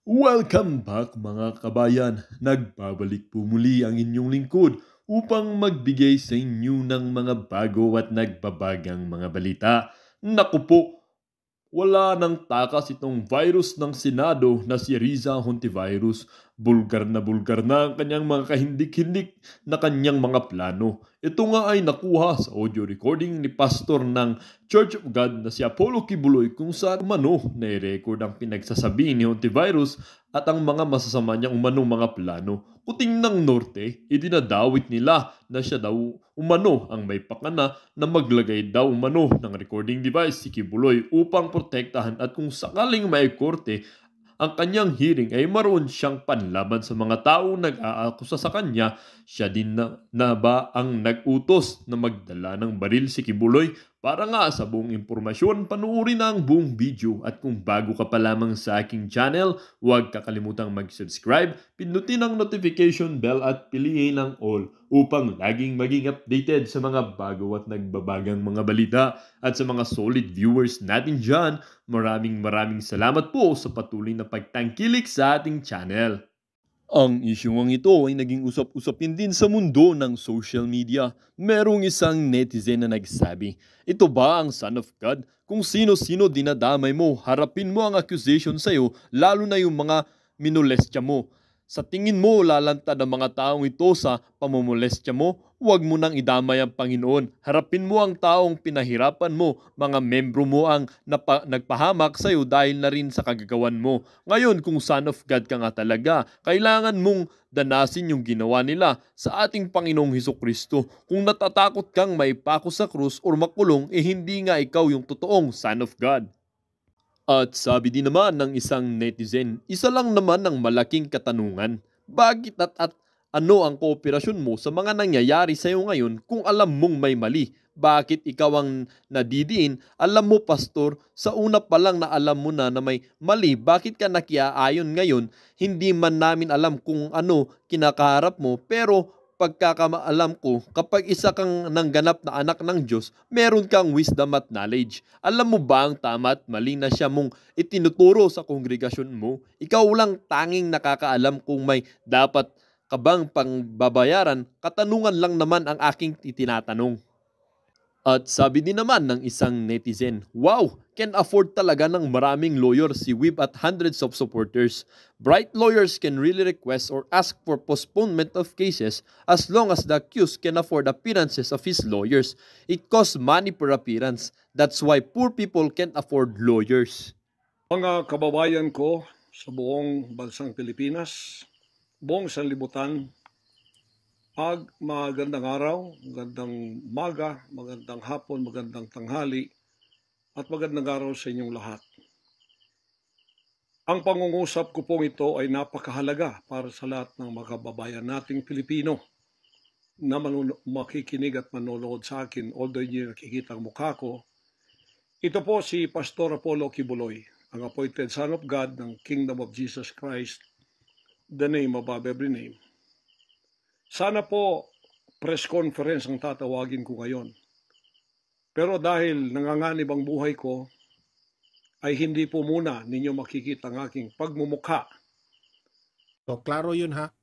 Welcome back mga kabayan. Nagbabalik po muli ang inyong lingkod upang magbigay sa inyo ng mga bago at nagbabagang mga balita. Naku po, wala nang takas itong virus ng Senado na si Riza Hontivirus. Bulgar na ang kanyang mga kahindik-hindik na kanyang mga plano. Ito nga ay nakuha sa audio recording ni pastor ng Church of God na si Apollo Kibuloy kung saan umano na-record ang pinagsasabi ni Hontivirus at ang mga masasama niyang umanong mga plano. Kuting ng Norte, idinadawit nila na siya daw umano ang may pakana na maglagay daw umano ng recording device si Kibuloy upang protektahan at kung sakaling may korte ang kanyang hearing ay maroon siyang panlaban sa mga taong nag-aakusa sa kanya. Siya din na ba ang nag-utos na magdala ng baril si Kibuloy? Para nga sa buong impormasyon, panuorin na ang buong video at kung bago ka pa lamang sa aking channel, huwag kakalimutang mag-subscribe, pindutin ang notification bell at piliin ang all upang laging maging updated sa mga bago at nagbabagang mga balita. At sa mga solid viewers natin dyan, maraming salamat po sa patuloy na pagtangkilik sa ating channel. Ang isyong ito ay naging usap-usapin din sa mundo ng social media. Merong isang netizen na nagsabi, ito ba ang Son of God? Kung sino-sino dinadamay mo, harapin mo ang accusation sa'yo, lalo na yung mga minolestya mo. Sa tingin mo, lalantad ang mga taong ito sa pamumolestya mo? Huwag mo nang idamay ang Panginoon. Harapin mo ang taong pinahirapan mo. Mga membro mo ang nagpahamak sa iyo dahil na rin sa kagagawan mo. Ngayon, kung Son of God ka nga talaga, kailangan mong danasin yung ginawa nila sa ating Panginoong Hesukristo. Kung natatakot kang maipako sa krus o makulong, hindi nga ikaw yung totoong Son of God. At sabi din naman ng isang netizen, isa lang naman ang malaking katanungan. Bakit at ano ang kooperasyon mo sa mga nangyayari sa iyo ngayon kung alam mong may mali? Bakit ikaw ang nadidiin? Alam mo, pastor, sa una pa lang na alam mo na may mali, bakit ka nakiaayon ngayon? Hindi man namin alam kung ano kinakaharap mo, pero pagkakamaalam ko, kapag isa kang nangganap na anak ng Diyos, meron kang wisdom at knowledge. Alam mo ba ang tama at mali na siya mong itinuturo sa kongregasyon mo? Ikaw lang tanging nakakaalam kung may dapat ka bang pangbabayaran, katanungan lang naman ang aking itinatanong. At sabi din naman ng isang netizen, wow, can afford talaga ng maraming lawyer si Wib at hundreds of supporters. Bright lawyers can really request or ask for postponement of cases as long as the accused can afford appearances of his lawyers. It costs money per appearance. That's why poor people can't afford lawyers. Mga kababayan ko sa buong bansang Pilipinas, buong sanlibutan, magandang araw, magandang umaga, magandang hapon, magandang tanghali, at magandang araw sa inyong lahat. Ang pangungusap ko pong ito ay napakahalaga para sa lahat ng mga kababayan nating Pilipino na makikinig at manonood sa akin, although hindi nakikita ang mukha ko. Ito po si Pastor Apollo Kibuloy, ang appointed Son of God ng Kingdom of Jesus Christ, the name above every name. Sana po press conference ang tatawagin ko ngayon. Pero dahil nanganganib ang buhay ko, ay hindi po muna ninyo makikita ang aking pagmumukha. So, klaro yun ha.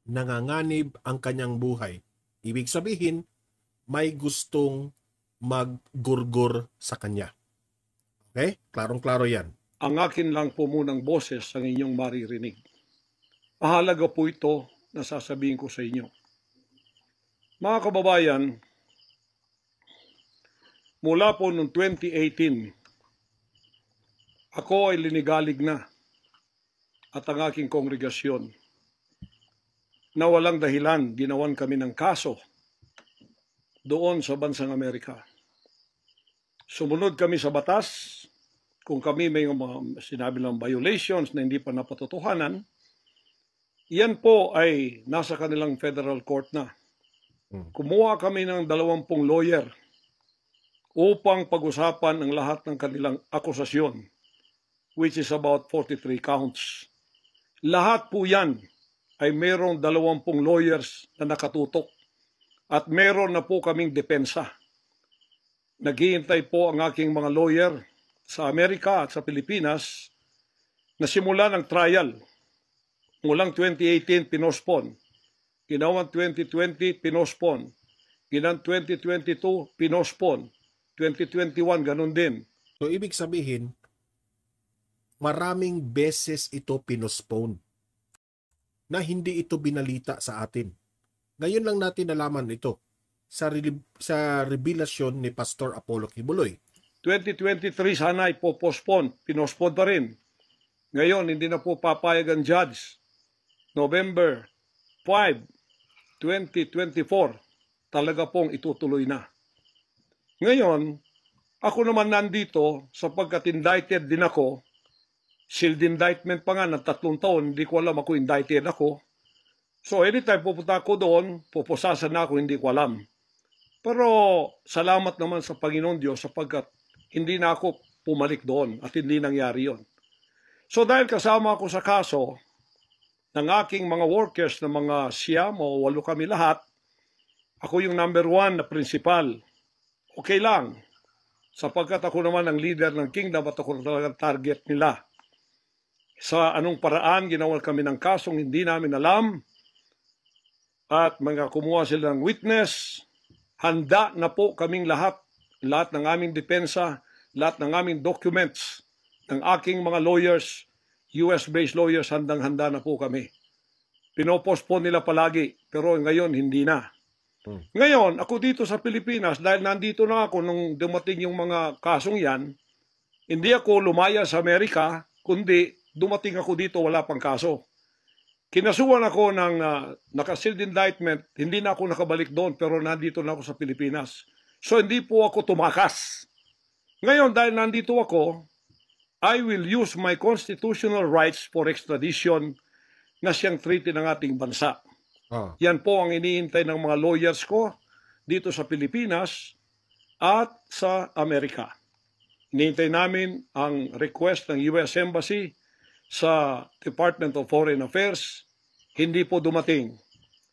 Nanganganib ang kanyang buhay. Ibig sabihin, may gustong maggurgur sa kanya. Okay? Klarong-klaro yan. Ang akin lang po munang boses ang inyong maririnig. Mahalaga po ito na sasabihin ko sa inyo. Mga kababayan, mula po noong 2018, ako ay linigalig na at ang aking kongregasyon na walang dahilan ginawan kami ng kaso doon sa bansang Amerika. Sumunod kami sa batas. Kung kami may mga sinabi ng violations na hindi pa napatotohanan, yan po ay nasa kanilang federal court na. Kumuha kami ng 20 lawyer upang pag-usapan ang lahat ng kanilang akusasyon, which is about 43 counts. Lahat po yan ay mayroong 20 lawyers na nakatutok at meron na po kaming depensa. Naghihintay po ang aking mga lawyer sa Amerika at sa Pilipinas nasimula ng trial. Mulang 2018, pinospon. Ginawang 2020, pinospon. Ginawang 2022, pinospon. 2021, ganun din. So, ibig sabihin, maraming beses ito pinospone na hindi ito binalita sa atin. Ngayon lang natin nalaman ito sa revelasyon ni Pastor Apollo Kibuloy. 2023 sana ipopospon, pinospon pa rin. Ngayon, hindi na po papayag ang judge. November 5, 2024, talaga pong itutuloy na. Ngayon, ako naman nandito sapagkat indicted din ako. Sealed indictment pa nga ng 3 taon, hindi ko alam ako indicted ako. So anytime pupunta ako doon, pupusasan na ako, hindi ko alam. Pero salamat naman sa Panginoon Diyos sapagkat hindi na ako pumalik doon at hindi nangyari yon. So dahil kasama ako sa kaso ng aking mga workers na mga 9 o 8 kami lahat, ako yung number 1 na principal. Okay lang, sapagkat ako naman ang leader ng kingdom at ako talagang target nila. Sa anong paraan ginawa kami ng kasong hindi namin alam at mga kumuha sila ng witness, handa na po kaming lahat ng aming depensa, lahat ng aming documents, ng aking mga lawyers, US-based lawyers, handang-handa na po kami. Pinopospone nila palagi, pero ngayon hindi na. Ngayon, ako dito sa Pilipinas, dahil nandito na ako nung dumating yung mga kasong yan, hindi ako lumaya sa Amerika, kundi dumating ako dito, wala pang kaso. Kinasuhan ako ng naka-sealed indictment, hindi na ako nakabalik doon, pero nandito na ako sa Pilipinas. So hindi po ako tumakas. Ngayon, dahil nandito ako, I will use my constitutional rights for extradition na siyang treaty ng ating bansa. Yan po ang iniintay ng mga lawyers ko dito sa Pilipinas at sa Amerika. Iniintay namin ang request ng US Embassy sa Department of Foreign Affairs, hindi po dumating.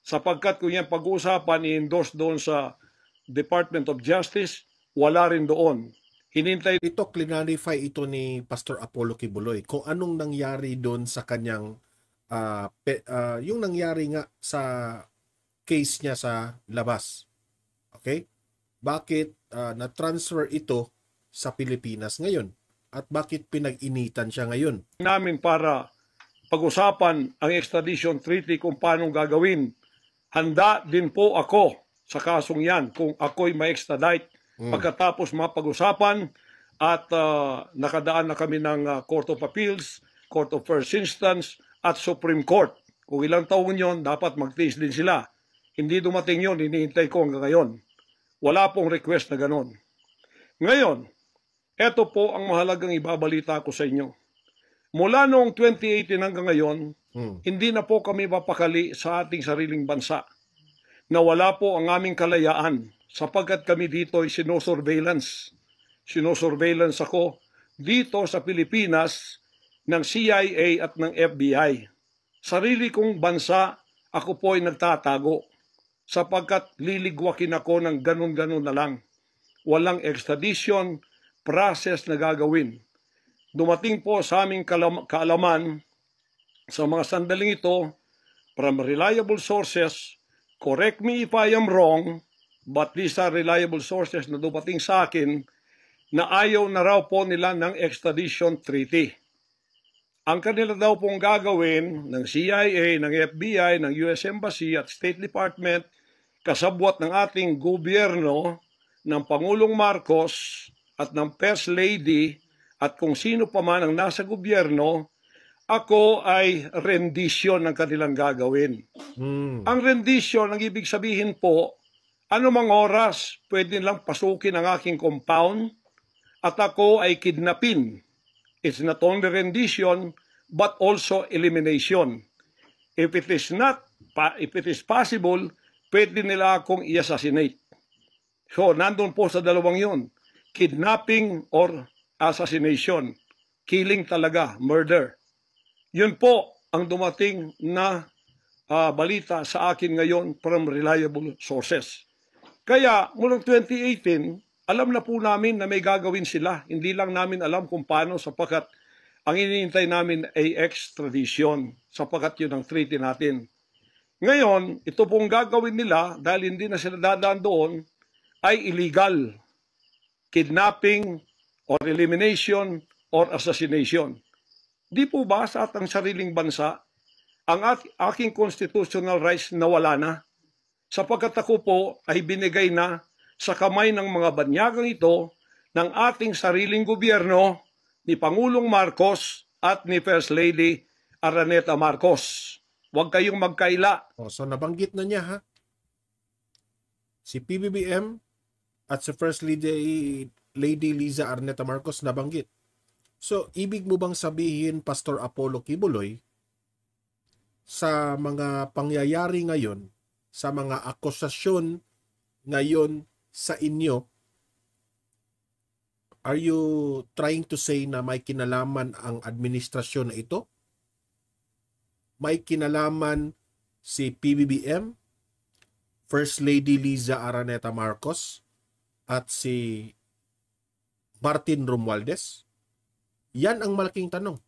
Sapagkat kung yan pag-uusapan, i-endorse doon sa Department of Justice, wala rin doon. Hinintay ito, clarify ito ni Pastor Apollo Kibuloy kung anong nangyari doon sa kanyang yung nangyari nga sa case niya sa labas. Okay? Bakit na-transfer ito sa Pilipinas ngayon? At bakit pinag-initan siya ngayon? Namin para pag-usapan ang extradition treaty kung paano gagawin. Handa din po ako sa kasong yan kung ako'y ma-extradite pagkatapos mapag-usapan at nakadaan na kami ng Court of Appeals, Court of First Instance at Supreme Court. Kung ilang taon yon, dapat magtiis din sila. Hindi dumating yon, hinihintay ko hanggang ngayon. Wala pong request na ganon. Ngayon, ito po ang mahalagang ibabalita ko sa inyo. Mula noong 2018 hanggang ngayon, hindi na po kami mapakali sa ating sariling bansa. Nawala po ang aming kalayaan sapagkat kami dito ay sinosurveillance. Sinosurveillance ako dito sa Pilipinas ng CIA at ng FBI. Sarili kong bansa, ako po ay nagtatago sapagkat liligwakin ako ng ganun-ganun na lang. Walang extradition process na gagawin. Dumating po sa aming kaalaman sa mga sandaling ito from reliable sources. Correct me if I am wrong, but these are reliable sources na dumating sa akin na ayaw na raw po nila ng extradition treaty. Ang kanila daw pong gagawin ng CIA, ng FBI, ng US Embassy at State Department, kasabwat ng ating gobyerno, ng Pangulong Marcos at ng First Lady at kung sino pa man ang nasa gobyerno, ako ay rendition ng kanilang gagawin. Ang rendition, ang ibig sabihin po, anumang oras pwede lang pasukin ang aking compound at ako ay kidnapin. It's not only rendition but also elimination. If it is possible, pwede nila akong i-assassinate. So, nandun po sa dalawang yun. Kidnapping or assassination. Killing talaga, murder. Yun po ang dumating na balita sa akin ngayon from reliable sources. Kaya, mulang 2018, alam na po namin na may gagawin sila. Hindi lang namin alam kung paano sapagkat ang iniintay namin ay extradition sapagkat yun ang treaty natin. Ngayon, ito pong gagawin nila dahil hindi na sila dadaan doon ay illegal. Kidnapping or elimination or assassination. Di po ba sa atang sariling bansa, ang aking constitutional rights nawala na? Sapagkat ako po ay binigay na sa kamay ng mga banyagang ito ng ating sariling gobyerno ni Pangulong Marcos at ni First Lady Araneta Marcos. Huwag kayong magkaila. So nabanggit na niya ha. Si PBBM at si First Lady Liza Araneta Marcos nabanggit. So ibig mo bang sabihin, Pastor Apollo Kibuloy, sa mga pangyayari ngayon, sa mga akusasyon ngayon sa inyo, are you trying to say na may kinalaman ang administrasyon na ito? May kinalaman si PBBM, First Lady Liza Araneta Marcos, at si Martin Romualdez? Yan ang malaking tanong.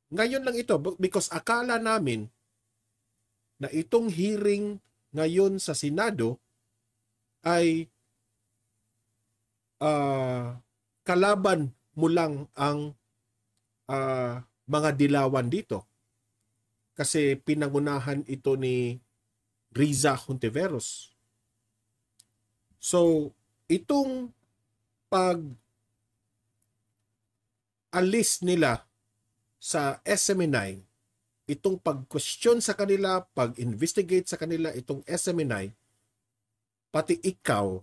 Ngayon lang ito, because akala namin na itong hearing ngayon sa Senado ay kalaban mo lang ang mga dilawan dito. Kasi pinangunahan ito ni Riza Hontiveros. So, itong pag-alis nila sa SMNI, itong pag-question sa kanila, pag-investigate sa kanila, itong SMNI, pati ikaw,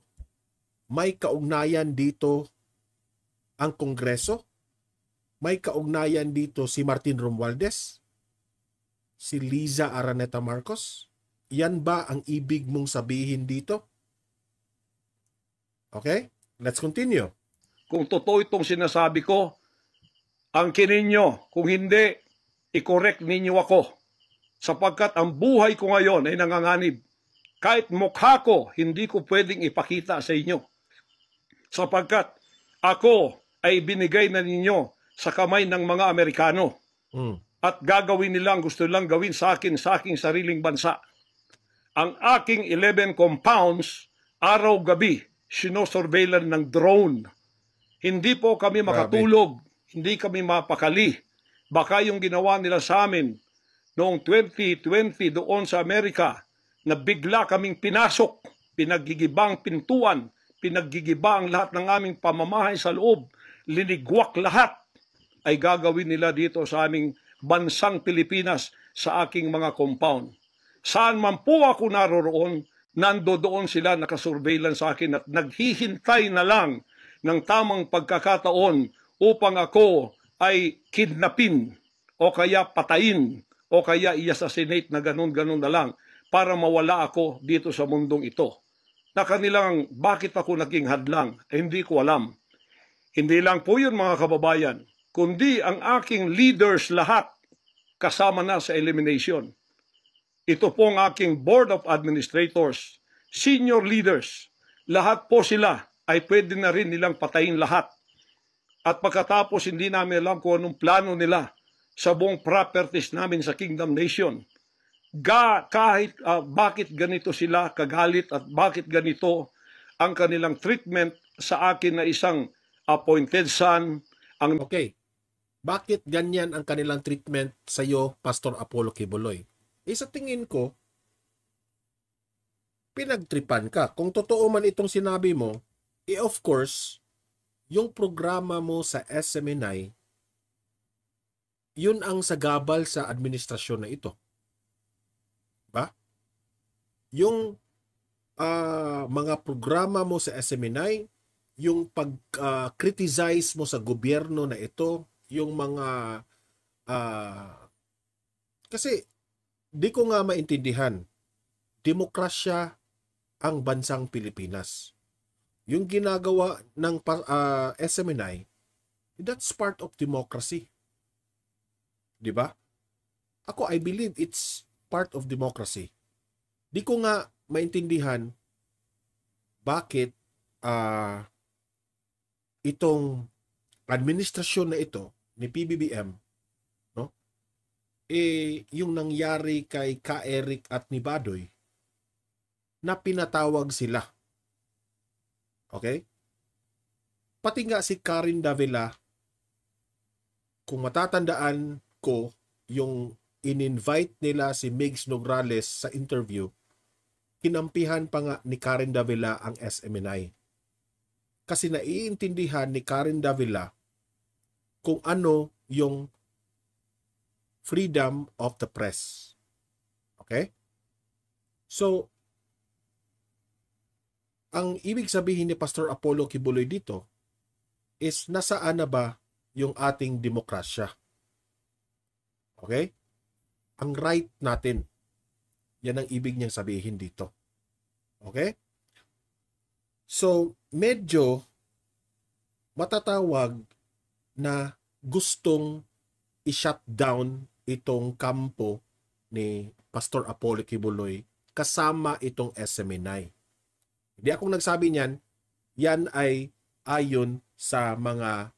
may kaugnayan dito ang Kongreso? May kaugnayan dito si Martin Romualdez? Si Liza Araneta Marcos? Yan ba ang ibig mong sabihin dito? Okay? Let's continue. Kung totoo itong sinasabi ko, ang kininyo, kung hindi, i-correct ninyo ako. Sapagkat ang buhay ko ngayon ay nanganganib. Kahit mukha ko, hindi ko pwedeng ipakita sa inyo. Sapagkat ako ay binigay na ninyo sa kamay ng mga Amerikano. At gagawin nila ang gusto lang gawin sa akin, sa aking sariling bansa. Ang aking 11 compounds, araw-gabi, sinosurveillan ng drone. Hindi po kami makatulog, hindi kami mapakali. Baka yung ginawa nila sa amin noong 2020 doon sa Amerika, na bigla kaming pinasok, pinaggigibang pintuan, pinaggigiba ang lahat ng aming pamamahay sa loob, linigwak lahat, ay gagawin nila dito sa aming bansang Pilipinas sa aking mga compound. Saan man po ako naroroon, nandoon sila nakasurveillance sa akin at naghihintay na lang ng tamang pagkakataon upang ako ay kidnapin o kaya patayin o kaya i-assassinate na ganun-ganun na lang para mawala ako dito sa mundong ito. Na kanilang bakit ako naging hadlang, hindi ko alam. Hindi lang po yun mga kababayan, kundi ang aking leaders lahat kasama na sa elimination. Ito po ang aking Board of Administrators, senior leaders, lahat po sila ay pwede na rin nilang patayin lahat. At pagkatapos hindi namin alam kung anong plano nila sa buong properties namin sa Kingdom Nation. Kahit bakit ganito sila kagalit at bakit ganito ang kanilang treatment sa akin na isang appointed son. Okay. Bakit ganyan ang kanilang treatment sa iyo, Pastor Apollo Kibuloy? Sa tingin ko, pinagtripan ka. Kung totoo man itong sinabi mo, of course, yung programa mo sa SMNI, yun ang sagabal sa administrasyon na ito. Ba? Yung mga programa mo sa SMNI, yung pag-criticize mo sa gobyerno na ito, yung mga kasi di ko nga maintindihan, demokrasya ang bansang Pilipinas. Yung ginagawa ng SMNI, that's part of democracy. Di ba? Ako, I believe it's part of democracy. Di ko nga maintindihan bakit itong administrasyon na ito ni PBBM, no? Yung nangyari kay Ka Eric at ni Badoy na pinatawag sila. Okay? Pati nga si Karen Davila, kung matatandaan ko, yung in-invite nila si Migs Nograles sa interview, kinampihan pa nga ni Karen Davila ang SMNI. Kasi naiintindihan ni Karen Davila kung ano yung freedom of the press. Okay? So, ang ibig sabihin ni Pastor Apollo Kibuloy dito is nasaan na ba yung ating demokrasya? Okay? Ang right natin. Yan ang ibig niyang sabihin dito. Okay? So, medyo matatawag na gustong i-shut down itong kampo ni Pastor Apollo Kibuloy kasama itong SMNI. Hindi akong nagsabi niyan, yan ay ayon sa mga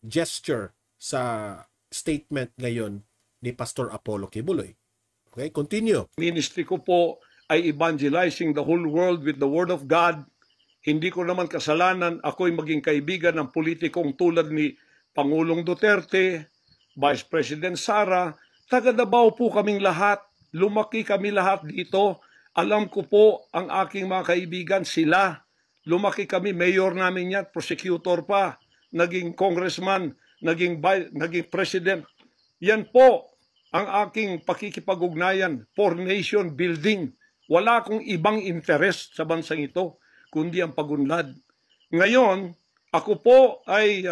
gesture sa statement ngayon ni Pastor Apollo Kibuloy. Okay, continue. Ministry ko po ay evangelizing the whole world with the Word of God. Hindi ko naman kasalanan ako'y maging kaibigan ng politikong tulad ni Pangulong Duterte, Vice President Sara. Taga Davao po kaming lahat. Lumaki kami lahat dito. Alam ko po ang aking mga kaibigan, sila. Lumaki kami, mayor namin yan, prosecutor pa, naging congressman, naging president. Yan po ang aking pakikipag-ugnayan for nation building. Wala akong ibang interest sa bansang ito, kundi ang pagunlad. Ngayon, ako po ay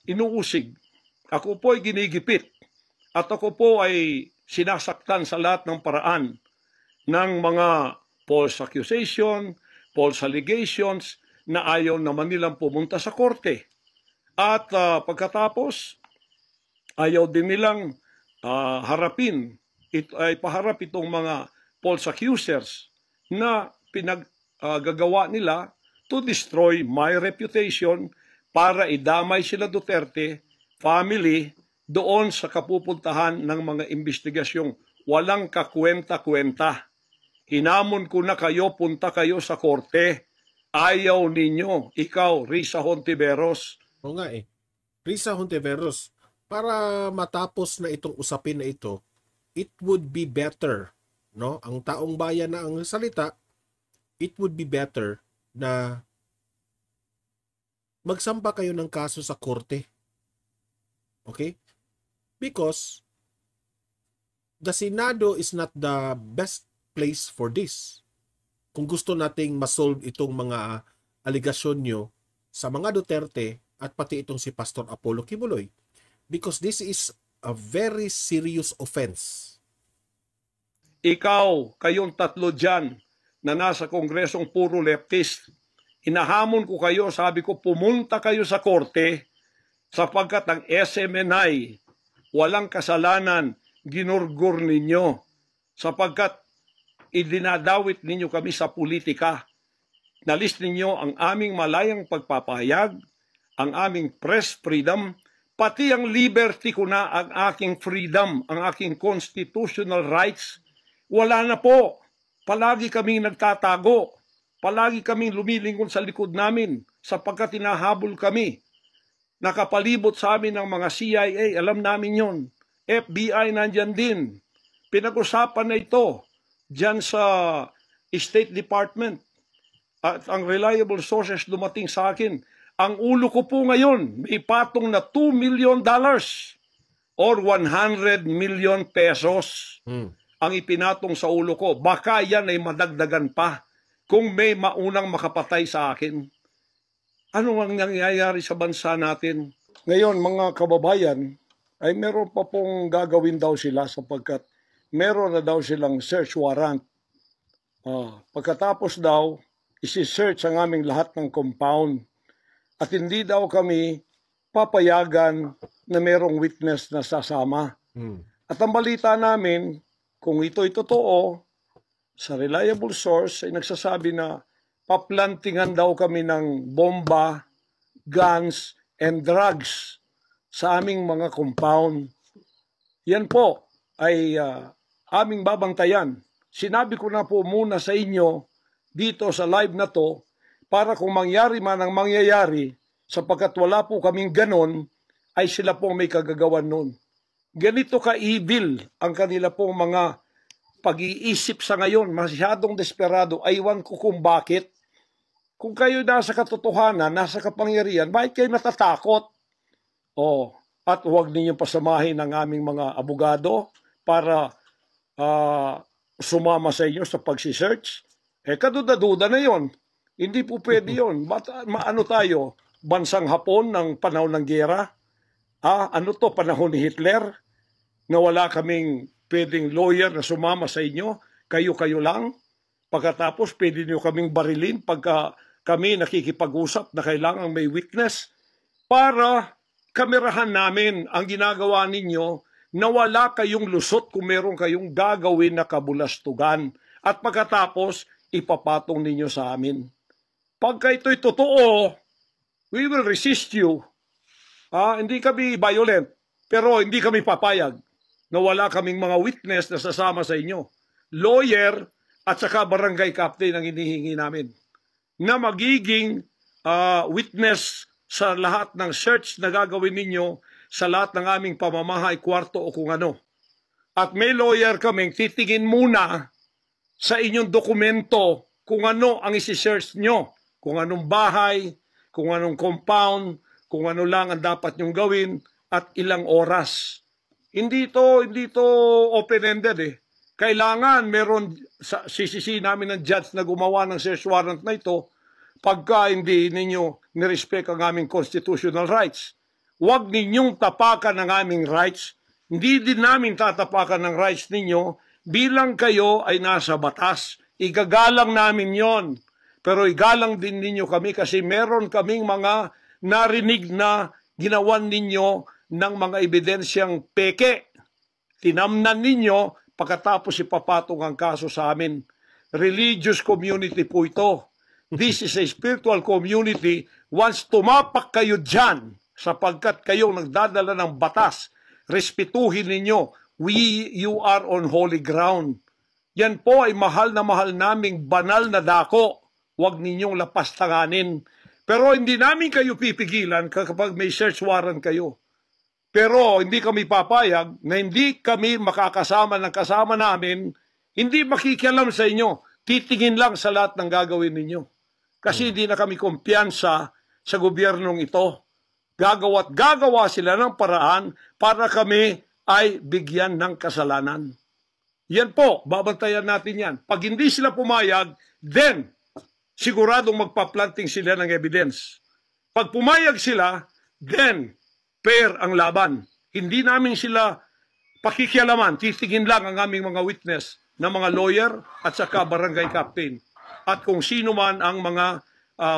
inuusig. Ako po ay ginigipit. At ako po ay sinasaktan sa lahat ng paraan ng mga false accusation, false allegations na ayaw naman nilang pumunta sa korte. At pagkatapos, ayaw din nilang paharap itong mga false accusers na pinaggagawa nila to destroy my reputation para idamay sila Duterte family doon sa kapupuntahan ng mga investigasyong walang kakwenta-kwenta. Hinamon ko na kayo, punta kayo sa korte. Ayaw ninyo. Ikaw, Risa Hontiveros. O nga Risa Hontiveros, para matapos na itong usapin na ito, it would be better, no? Ang taong bayan na ang salita, it would be better na magsampa kayo ng kaso sa korte. Okay? Because the Senado is not the best place for this. Kung gusto nating masolve itong mga aligasyon nyo sa mga Duterte at pati itong si Pastor Apollo Kibuloy, because this is a very serious offense. Ikaw, kayong tatlo dyan na nasa kongresong puro leftist, inahamon ko kayo, sabi ko pumunta kayo sa korte sapagkat ang SMNI walang kasalanan, ginurgur ninyo sapagkat idinadawit ninyo kami sa politika. Nalis ninyo ang aming malayang pagpapahayag, ang aming press freedom, pati ang liberty ko na, ang aking freedom, ang aking constitutional rights. Wala na po. Palagi kaming nagtatago. Palagi kaming lumilingon sa likod namin sapagkat hinahabol kami. Nakapalibot sa amin ng mga CIA, alam namin yon. FBI nandyan din. Pinag-usapan na ito dyan sa State Department. At ang reliable sources dumating sa akin. Ang ulo ko po ngayon, may patong na $2 million or 100 million pesos ang ipinatong sa ulo ko. Baka yan ay madagdagan pa kung may maunang makapatay sa akin. Ano ang nangyayari sa bansa natin? Ngayon, mga kababayan, ay meron pa pong gagawin daw sila sapagkat meron na daw silang search warrant. Pagkatapos daw, isi-search ang aming lahat ng compound. At hindi daw kami papayagan na merong witness na sasama. At ang balita namin, kung ito'y totoo, sa reliable source ay nagsasabi na paplantingan daw kami ng bomba guns, and drugs sa aming mga compound. Yan po ay aming babantayan. Sinabi ko na po muna sa inyo dito sa live na to para kung mangyari man ang mangyayari, sapagkat wala po kaming ganon, ay sila pong may kagagawan nun. Ganito ka-evil ang kanila pong mga pag-iisip sa ngayon, masyadong desperado. Aywan ko kung bakit. Kung kayo nasa katotohanan, nasa kapangyarihan, bakit kayo natatakot? At huwag ninyong pasamahin ang aming mga abogado para sumama sa inyo sa pagsisearch. Kaduda-duda na yon. Hindi po pwede yon. Maano tayo? Bansang Hapon ng panahon ng giyera? Ano to? Panahon ni Hitler? Na wala kaming pwedeng lawyer na sumama sa inyo? Kayo-kayo lang? Pagkatapos, pwede nyo kaming barilin pagka kami nakikipag-usap na kailangan may witness para kamerahan namin ang ginagawa ninyo na wala kayong lusot kung meron kayong gagawin na kabulastugan. At pagkatapos, ipapatong ninyo sa amin. Pagka ito'y totoo, we will resist you. Hindi kami violent, pero hindi kami papayag na wala kaming mga witness na sasama sa inyo. Lawyer at saka barangay captain ang hinihingi namin na magiging witness sa lahat ng search na gagawin ninyo sa lahat ng aming pamamahay, kwarto o kung ano. At may lawyer kaming titingin muna sa inyong dokumento kung ano ang isi-search nyo, kung anong bahay, kung anong compound, kung ano lang ang dapat nyong gawin at ilang oras. Hindi to open-ended eh. Kailangan meron, sisisi namin ng judge na gumawa ng search warrant na ito pagka hindi ninyo nirespect ang aming constitutional rights. Huwag ninyong tapakan ang aming rights. Hindi din namin tatapakan ng rights ninyo bilang kayo ay nasa batas. Igagalang namin yon. Pero igalang din ninyo kami kasi meron kaming mga narinig na ginawan ninyo ng mga ebidensyang peke. Tinamnan ninyo pagkatapos ipapatong ang kaso sa amin. Religious community po ito. This is a spiritual community. Once tumapak kayo dyan, sapagkat kayong nagdadala ng batas, respetuhin ninyo, you are on holy ground. Yan po ay mahal na mahal naming banal na dako. Huwag ninyong lapastanganin. Pero hindi namin kayo pipigilan kapag may search warrant kayo. Pero hindi kami papayag na hindi kami makakasama ng kasama namin, hindi makikialam sa inyo, titingin lang sa lahat ng gagawin ninyo. Kasi hindi na kami kumpiyansa sa gobyernong ito. Gagawa sila ng paraan para kami ay bigyan ng kasalanan. Yan po, babantayan natin yan. Pag hindi sila pumayag, then siguradong magpa-planting sila ng evidence. Pag pumayag sila, then fair ang laban. Hindi namin sila pakikialaman. Titingin lang ang aming mga witness na mga lawyer at saka barangay captain. At kung sino man ang mga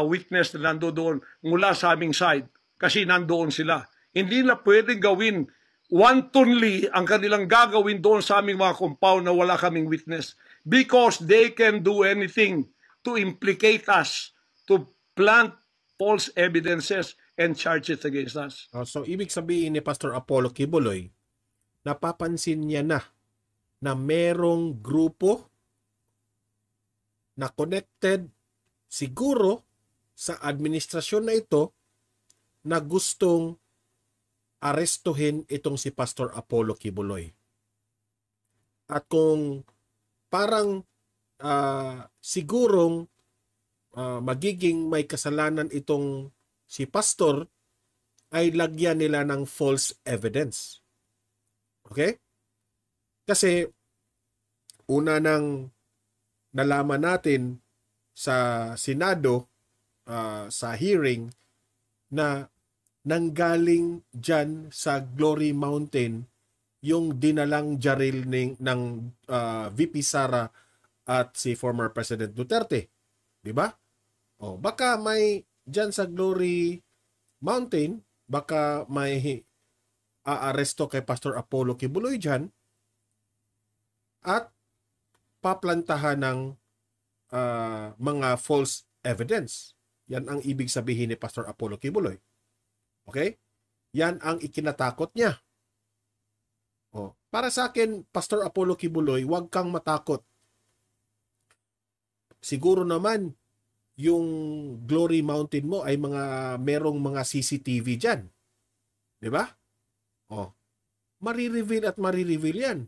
witness na nandoon mula sa aming side. Kasi nandoon sila. Hindi na pwedeng gawin wantonly ang kanilang gagawin doon sa aming mga compound na wala kaming witness. Because they can do anything to implicate us, to plant false evidences and charges against us. So, ibig sabihin ni Pastor Apollo Kibuloy, napapansin niya na merong grupo na connected siguro sa administrasyon na ito na gustong arestuhin itong si Pastor Apollo Kibuloy. At kung parang sigurong magiging may kasalanan itong si pastor, ay lagyan nila ng false evidence. Okay? Kasi una nang nalaman natin sa Senado, sa hearing, na nanggaling dyan sa Glory Mountain yung dinalang jaril ng VP Sara at si former President Duterte. Diba? Baka may dyan sa Glory Mountain, baka may aaresto kay Pastor Apollo Kibuloy dyan at paplantahan ng mga false evidence. Yan ang ibig sabihin ni Pastor Apollo Kibuloy. Okay? Yan ang ikinatakot niya. Oh, para sa akin, Pastor Apollo Kibuloy, huwag kang matakot. Siguro naman, yung Glory Mountain mo ay merong mga CCTV dyan. Di ba? Oh, marireveal at marireveal yan.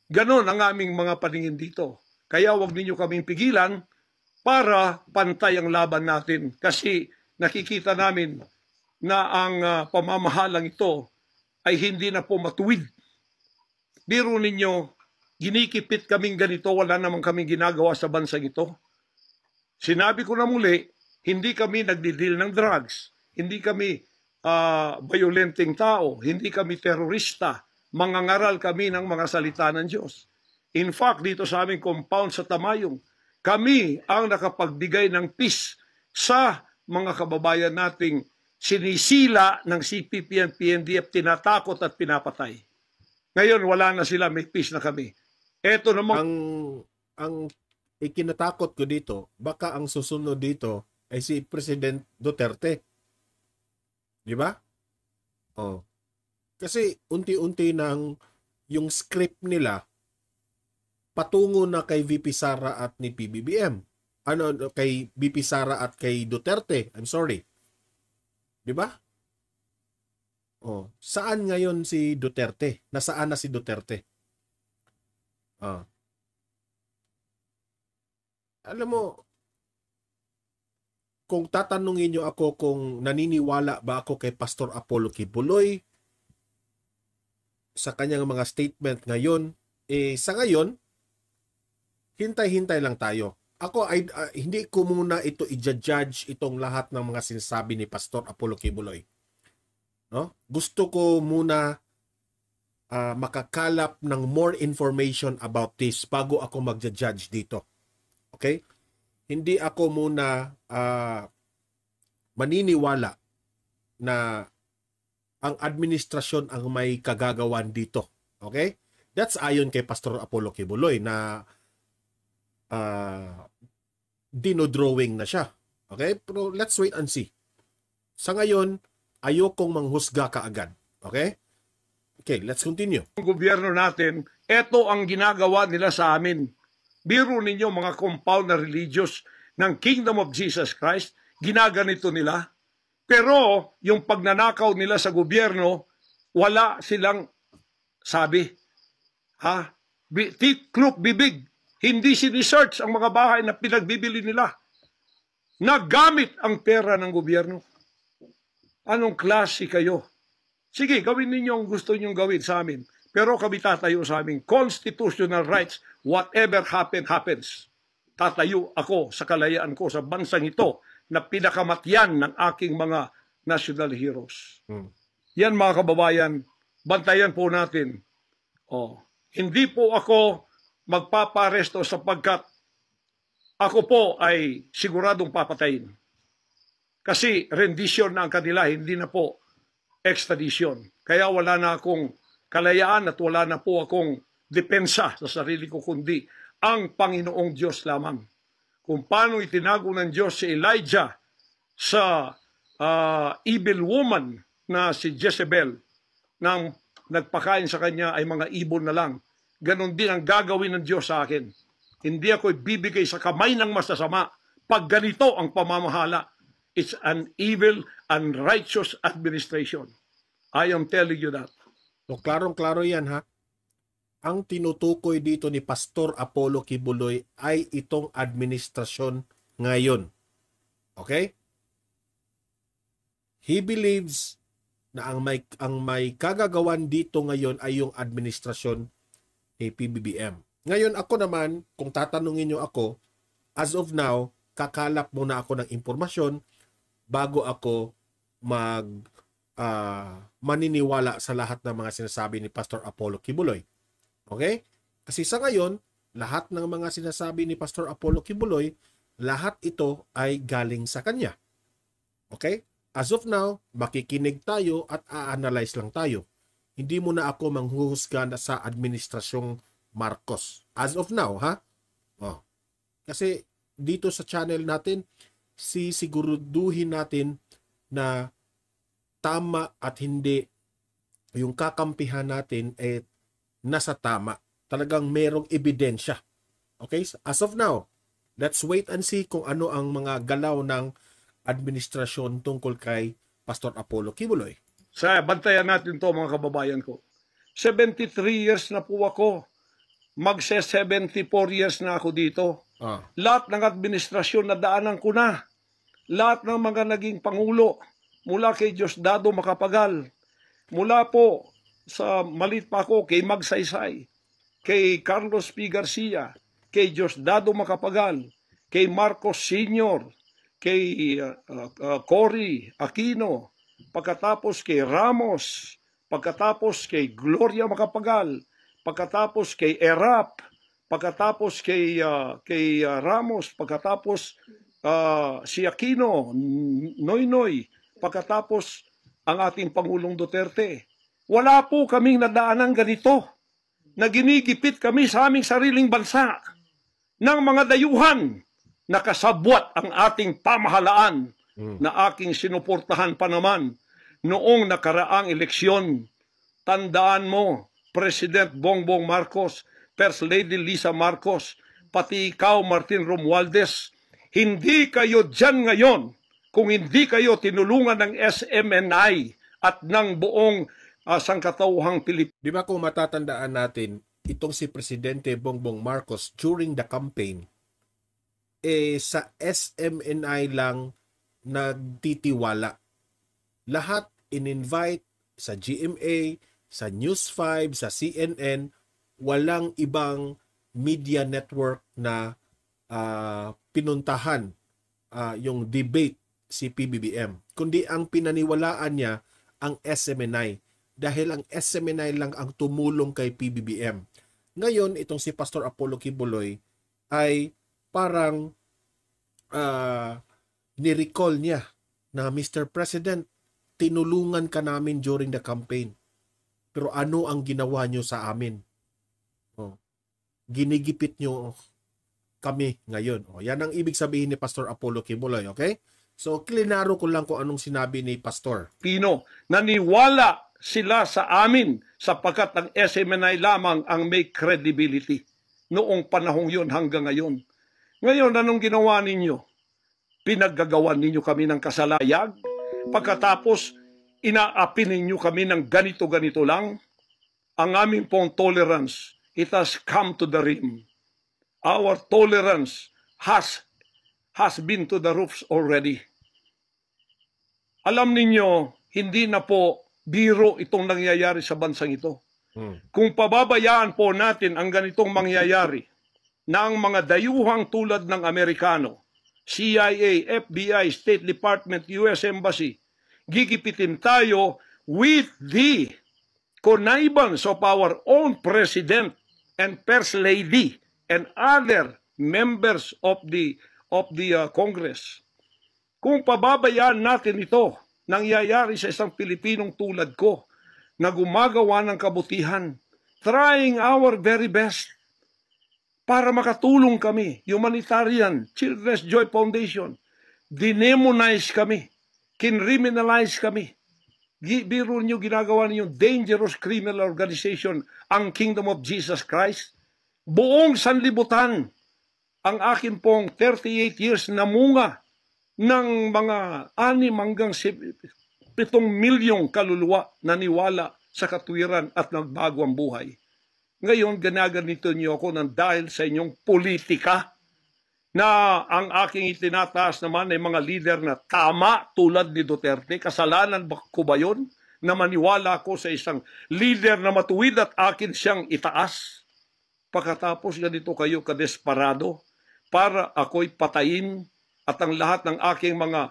Ganon ang aming mga paningin dito. Kaya huwag ninyo kaming pigilan para pantay ang laban natin. Kasi nakikita namin na ang pamamahalang ito ay hindi na po matuwid. Biro ninyo, ginikipit kaming ganito, wala namang kaming ginagawa sa bansang ito. Sinabi ko na muli, hindi kami nagdidil ng drugs, hindi kami violenting tao, hindi kami terorista, mangangaral kami ng mga salita ng Diyos. In fact, dito sa aming compound sa Tamayong, kami ang nakapagbigay ng peace sa mga kababayan nating sinisila ng CPP and PNDF, tinatakot at pinapatay. Ngayon, wala na sila, may peace na kami. Ito namang... Ang ikinatakot ko dito, baka ang susunod dito ay si President Duterte. Di ba? Oh. Kasi unti-unti nang yung script nila patungo na kay VP Sara at ni PBBM. Kay VP Sara at kay Duterte. I'm sorry. Di ba? Oh, saan ngayon si Duterte? Nasaan na si Duterte? Ah. Alam mo, kung tatanungin niyo ako kung naniniwala ba ako kay Pastor Apollo Kibuloy sa kanyang mga statement ngayon, sa ngayon, hintay-hintay lang tayo. Ako ay hindi ko muna ito i-judge itong lahat ng mga sinasabi ni Pastor Apollo Kibuloy. No? Gusto ko muna makakalap ng more information about this bago ako mag-judge dito. Okay? Hindi ako muna maniniwala na ang administrasyon ang may kagagawan dito. Okay? That's ayon kay Pastor Apollo Kibuloy na dinodrawing na siya. Okay? Pero let's wait and see. Sa ngayon, ayokong manghusga kaagad. Okay? Okay, let's continue. Ang gobyerno natin, ito ang ginagawa nila sa amin. Biro ninyo mga compound na religious ng Kingdom of Jesus Christ, ginaganito nila. Pero yung pagnanakaw nila sa gobyerno, wala silang sabi. Tiklop bibig. Hindi sinisearch ang mga bahay na pinagbibili nila. Nagamit ang pera ng gobyerno. Anong klase kayo? Sige, gawin ninyo ang gusto ninyong gawin sa amin. Pero kami tatayo sa aming constitutional rights. Whatever happens. Tatayo ako sa kalayaan ko sa bansang ito na pinakamatyan ng aking mga national heroes. Yan mga kababayan, bantayan po natin. Hindi po ako magpaparesto sapagkat ako po ay siguradong papatayin. Kasi rendition na ang kanila, hindi na po extradition. Kaya wala na akong kalayaan at wala na po akong depensa sa sarili ko, kundi ang Panginoong Diyos lamang. Kung paano itinago ng Diyos si Elijah sa evil woman na si Jezebel, nang nagpakain sa kanya ay mga ibon na lang. Ganon din ang gagawin ng Diyos sa akin. Hindi ako ibibigay sa kamay ng masasama pag ganito ang pamamahala. It's an evil, unrighteous administration. I am telling you that. So, klarong-klaro yan, ha? Ang tinutukoy dito ni Pastor Apollo Kibuloy ay itong administrasyon ngayon. Okay? He believes na ang may kagagawan dito ngayon ay yung administrasyon ni PBBM. Ngayon ako naman, kung tatanungin nyo ako, as of now, kakalap muna ako ng impormasyon bago ako maniniwala sa lahat ng mga sinasabi ni Pastor Apollo Kibuloy. Okay? Kasi sa ngayon, lahat ng mga sinasabi ni Pastor Apollo Kibuloy, lahat ito ay galing sa kanya. Okay? As of now, makikinig tayo at a-analyze lang tayo. Hindi mo na ako manghuhusga sa administrasyong Marcos. As of now, ha? Kasi dito sa channel natin, sisiguruduhin natin na tama at hindi yung kakampihan natin nasa tama. Talagang merong ebidensya. Okay? As of now, let's wait and see kung ano ang mga galaw ng administrasyon tungkol kay Pastor Apollo Kibuloy. Bantayan natin to, mga kababayan ko. 73 years na po ako. Magse-74 years na ako dito. Lahat ng administrasyon na daanan ko na. Lahat ng mga naging pangulo, mula kay Diosdado Macapagal, mula po sa malit pa ako kay Magsaysay, kay Carlos P. Garcia, kay Diosdado Macapagal, kay Marcos Sr., kay Cory Aquino, pagkatapos kay Ramos, pagkatapos kay Gloria Macapagal, pagkatapos kay Erap, pagkatapos kay Ramos, pagkatapos si Aquino, Noynoy, pagkatapos ang ating Pangulong Duterte. Wala po kaming nadaanan ganito na ginigipit kami sa aming sariling bansa ng mga dayuhan na kasabwat ang ating pamahalaan na aking sinuportahan pa naman noong nakaraang eleksyon. Tandaan mo, President Bongbong Marcos, First Lady Lisa Marcos, pati ikaw, Martin Romualdez, hindi kayo dyan ngayon kung hindi kayo tinulungan ng SMNI at ng buong sangkatauhang Pilipinas. Di ba kung matatandaan natin, itong si Presidente Bongbong Marcos during the campaign, sa SMNI lang nagtitiwala. Lahat in-invite sa GMA, sa News 5, sa CNN, walang ibang media network na pinuntahan yung debate si PBBM. Kundi ang pinaniwalaan niya ang SMNI dahil ang SMNI lang ang tumulong kay PBBM. Ngayon, itong si Pastor Apollo Kibuloy ay parang ni-recall niya na Mr. President, tinulungan ka namin during the campaign. Pero ano ang ginawa niyo sa amin? Ginigipit niyo kami ngayon. Yan ang ibig sabihin ni Pastor Apollo Kibuloy, okay? So, klinaro ko lang kung anong sinabi ni Pastor. Pino, naniwala sila sa amin sapagkat ang SMNI lamang ang may credibility noong panahong yun hanggang ngayon. Ngayon, anong ginawa ninyo? Pinaggagawan ninyo kami ng kasalayag? Pagkatapos, inaapi ninyo kami ng ganito-ganito lang? Ang aming pong tolerance, it has come to the rim. Our tolerance has been to the roofs already. Alam ninyo, hindi na po biro itong nangyayari sa bansang ito. Kung pababayaan po natin ang ganitong mangyayari na ang mga dayuhang tulad ng Amerikano, CIA, FBI, State Department, US Embassy, gigipitin tayo with the connivance of our own President and First Lady and other members of the Congress. Kung pababayaan natin ito, nangyayari sa isang Pilipinong tulad ko na gumagawa ng kabutihan, trying our very best para makatulong kami, humanitarian, Children's Joy Foundation, dinemonize kami, kinriminalize kami. Biro niyo ginagawa niyo dangerous criminal organization, ang Kingdom of Jesus Christ. Buong sanlibutan, ang akin pong 38 years na munga ng mga 6 hanggang 7 milyong kaluluwa na niwala sa katwiran at nagbago ang buhay. Ngayon, ganaganito niyo ako ng dahil sa inyong politika na ang aking itinataas naman ay mga leader na tama tulad ni Duterte. Kasalanan ko ba yun na maniwala ako sa isang leader na matuwid at akin siyang itaas? Pagkatapos ganito kayo kadesperado para ako'y patayin at ang lahat ng aking mga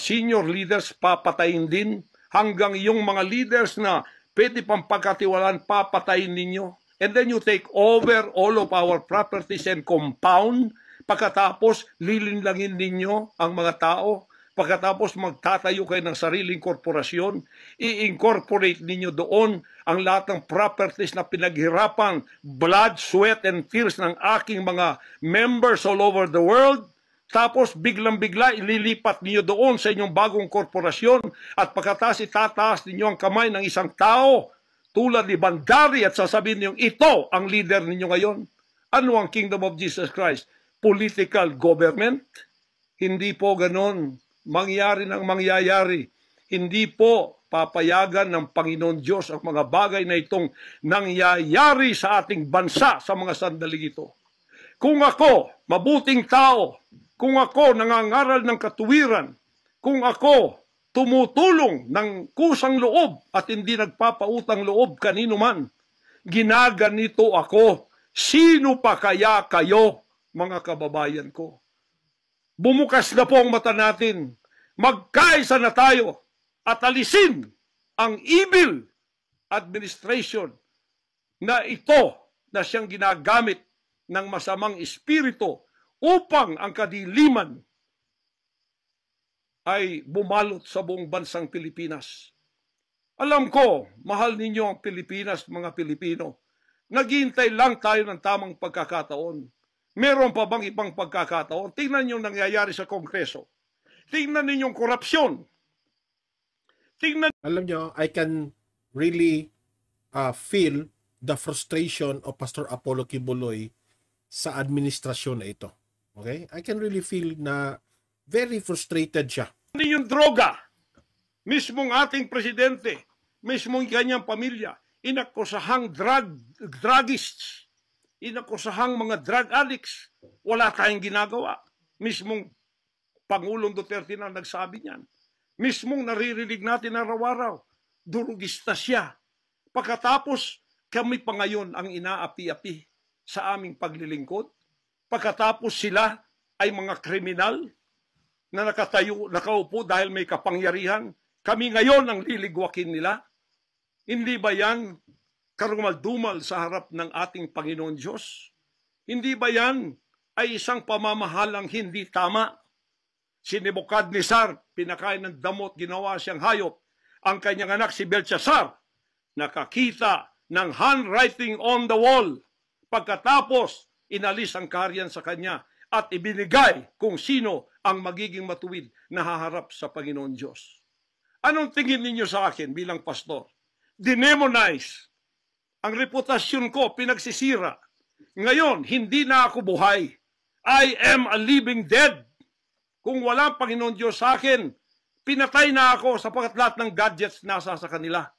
senior leaders papatayin din hanggang yung mga leaders na pwede pang pagkatiwalaan papatayin ninyo. And then you take over all of our properties and compound. Pagkatapos lilinlangin ninyo ang mga tao. Pagkatapos magtatayo kayo ng sariling korporasyon, i-incorporate ninyo doon ang lahat ng properties na pinaghirapan, blood, sweat, and tears ng aking mga members all over the world. Tapos biglang-bigla ililipat niyo doon sa inyong bagong korporasyon at pagkatapos itataas ninyo ang kamay ng isang tao tulad ni Bandari at sasabihin niyo, ito ang leader ninyo ngayon. Ano ang Kingdom of Jesus Christ? Political government? Hindi po ganon. Mangyari ng mangyayari. Hindi po papayagan ng Panginoon Diyos ang mga bagay na itong nangyayari sa ating bansa sa mga sandaling ito. Kung ako, mabuting tao, kung ako nangangaral ng katuwiran, kung ako tumutulong ng kusang loob at hindi nagpapautang loob kanino man, ginaganito ako. Sino pa kaya kayo, mga kababayan ko? Bumukas na po ang mata natin. Magkaisa na tayo at alisin ang evil administration na ito na siyang ginagamit ng masamang espiritu upang ang kadiliman ay bumalot sa buong bansang Pilipinas. Alam ko, mahal ninyo ang Pilipinas, mga Pilipino. Naghihintay lang tayo ng tamang pagkakataon. Meron pa bang ibang pagkakataon? Tingnan niyo nangyayari sa Kongreso. Tingnan ninyong korupsyon. Tingnan. Alam nyo, I can really feel the frustration of Pastor Apollo Kibuloy sa administrasyon na ito. Okay? I can really feel na very frustrated siya. Yung droga, mismong ating presidente, mismong kanyang pamilya, inakusahang druggists, inakusahang mga drug addicts, wala tayong ginagawa. Mismong Pangulong Duterte na nagsabi niyan. Mismong naririnig natin araw-araw, durugista siya. Pagkatapos, kami pa ngayon ang inaapi-api sa aming paglilingkod. Pagkatapos sila ay mga kriminal na nakaupo dahil may kapangyarihan. Kami ngayon ang liligwakin nila. Hindi ba yan karumal-dumal sa harap ng ating Panginoon Diyos? Hindi ba yan ay isang pamamahalang hindi tama? Si Nebukadnezar, pinakain ng damot, ginawa siyang hayop. Ang kanyang anak si Belshazzar, nakakita ng handwriting on the wall. Pagkatapos, inalis ang kaharian sa kanya at ibinigay kung sino ang magiging matuwid na haharap sa Panginoon Diyos. Anong tingin ninyo sa akin bilang pastor? Dinemonize. Ang reputasyon ko pinagsisira. Ngayon, hindi na ako buhay. I am a living dead. Kung walang Panginoon Diyos sa akin, pinatay na ako sapagkat lahat ng gadgets nasa sa kanila.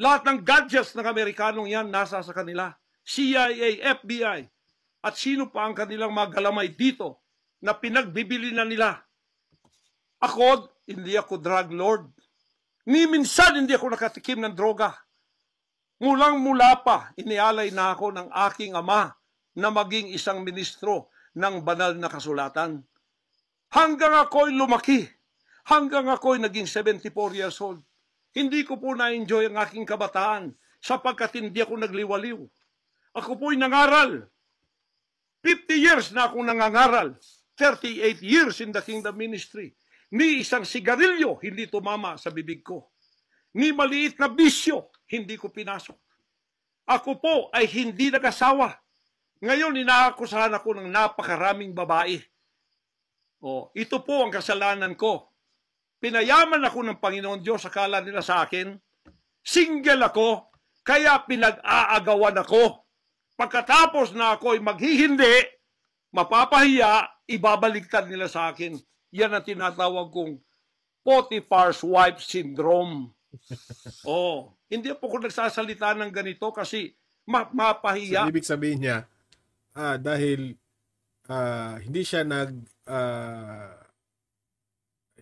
Lahat ng gadgets ng Amerikanong yan nasa sa kanila. CIA, FBI, at sino pa ang kanilang mga galamay dito na pinagbibili na nila. Ako, hindi ako drug lord. Ni minsan hindi ako nakatikim ng droga. Mulang-mula pa, inialay na ako ng aking ama na maging isang ministro ng banal na kasulatan. Hanggang ako'y lumaki, hanggang ako'y naging 74 years old, hindi ko po na-enjoy ang aking kabataan sapagkat hindi ako nagliwaliw. Ako po'y nangaral. 50 years na akong nangangaral. 38 years in the kingdom ministry. Ni isang sigarilyo hindi tumama sa bibig ko. Ni maliit na bisyo hindi ko pinasok. Ako po ay hindi nag-asawa. Ngayon inaakusahan ako ng napakaraming babae. Ito po ang kasalanan ko. Pinayaman ako ng Panginoon Diyos, akala nila sa akin. Single ako, kaya pinag-aagawan ako. Pagkatapos na ako'y maghihindi, mapapahiya, ibabaliktad nila sa akin. Yan ang tinatawag kong Potiphar's wife syndrome. Hindi po ko nagsasalita ng ganito kasi mapahiya. So, ibig sabihin niya, dahil hindi siya